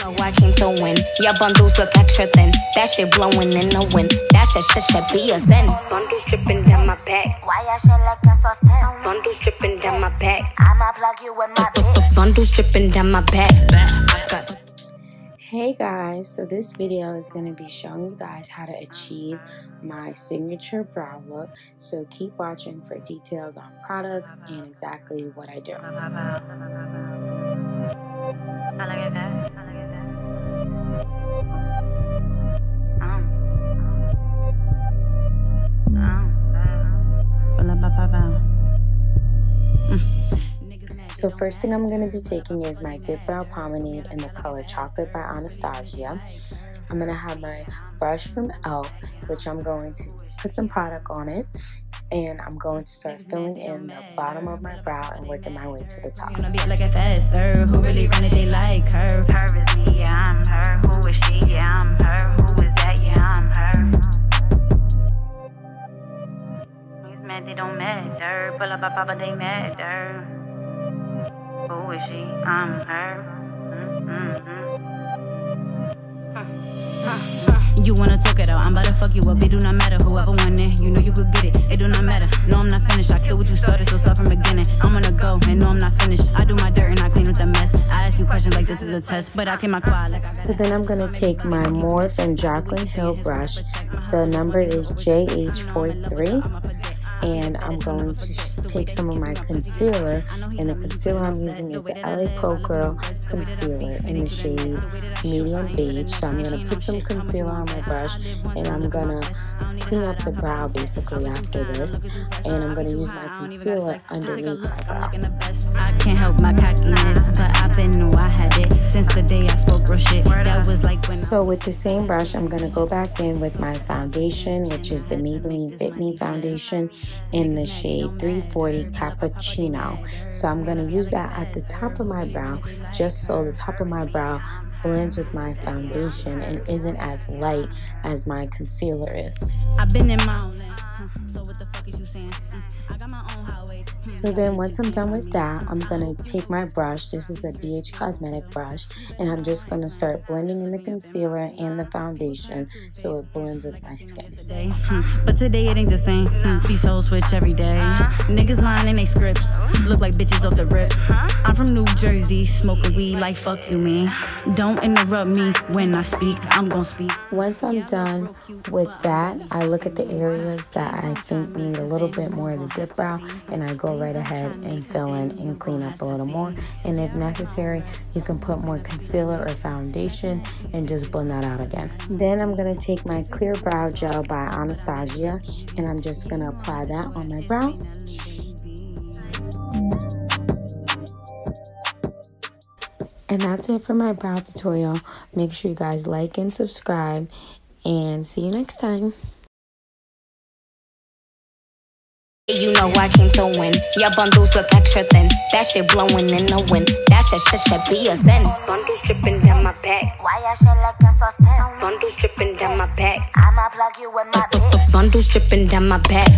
know I came to win. Your bundles look extra thin. That shit blowing in the wind. That shit be a sin. Bundles dripping down my back. Why your shit like a sauce? Bundles dripping down my back. I'ma plug you with my bitch. Bundles dripping down my back. Hey guys, so this video is going to be showing you guys how to achieve my signature brow look. So keep watching for details on products and exactly what I do. So first thing I'm going to be taking is my Dip Brow Pomade in the color Chocolate by Anastasia. I'm going to have my brush from e.l.f., which I'm going to put some product on it. And I'm going to start filling in the bottom of my brow and working my way to the top. Like a faster, who really run it, they like her. Her is me, yeah, I'm her. Who is she? Yeah, I'm her. Who is that? Yeah, I'm her. Who's mad? They don't matter. Pull up a papa, they matter. Who is she? I'm her. You wanna talk it out, I'm about to fuck you up. It do not matter, whoever won it, you know you could get it. It do not matter, no I'm not finished. I kill what you started, so start from the beginning. I'm gonna go, and no I'm not finished. I do my dirt and I clean with the mess. I ask you questions like this is a test, but I keep my quiet like So then I'm gonna take my Morphe and Jaclyn Hill brush. The number is JH43. And I'm going to take some of my concealer, and the concealer I'm using is the LA Pro Curl concealer in the shade medium beige. So I'm going to put some concealer on my brush, and I'm going to clean up the brow basically after this, and I'm going to use my concealer underneath my brow. I can't help my cockiness, but I've been knew I had it since the day I spoke real shit. That was like when. So with the same brush, I'm going to go back in with my foundation, which is the Maybelline Fit Me foundation in the shade 340 Cappuccino. So I'm going to use that at the top of my brow, just so the top of my brow blends with my foundation and isn't as light as my concealer is. I've been in my own land, so what the fuck is you saying? I got my own highways. So then once I'm done with that, I'm going to take my brush, this is a BH Cosmetic brush, and I'm just going to start blending in the concealer and the foundation so it blends with my skin. But today it ain't the same. These hoes switch every day. Niggas lying in they scripts, look like bitches off the rip. I'm from New Jersey, smoking weed like fuck you mean. Don't interrupt me when I speak, I'm gonna speak. Once I'm done with that, I look at the areas that I think need a little bit more of the dip brow, and I go right ahead and fill in and clean up a little more. And if necessary, you can put more concealer or foundation and just blend that out again. Then I'm going to take my Clear Brow Gel by Anastasia, and I'm just going to apply that on my brows. And that's it for my brow tutorial. Make sure you guys like and subscribe, and see you next time. You know I came to win. Your bundles look extra thin. That shit blowing in the wind. That shit be a sin. Bundles dripping down my back. Why your shit like a sauce? Bundles dripping down my back. I'ma plug you with my bitch. Bundles dripping down my back.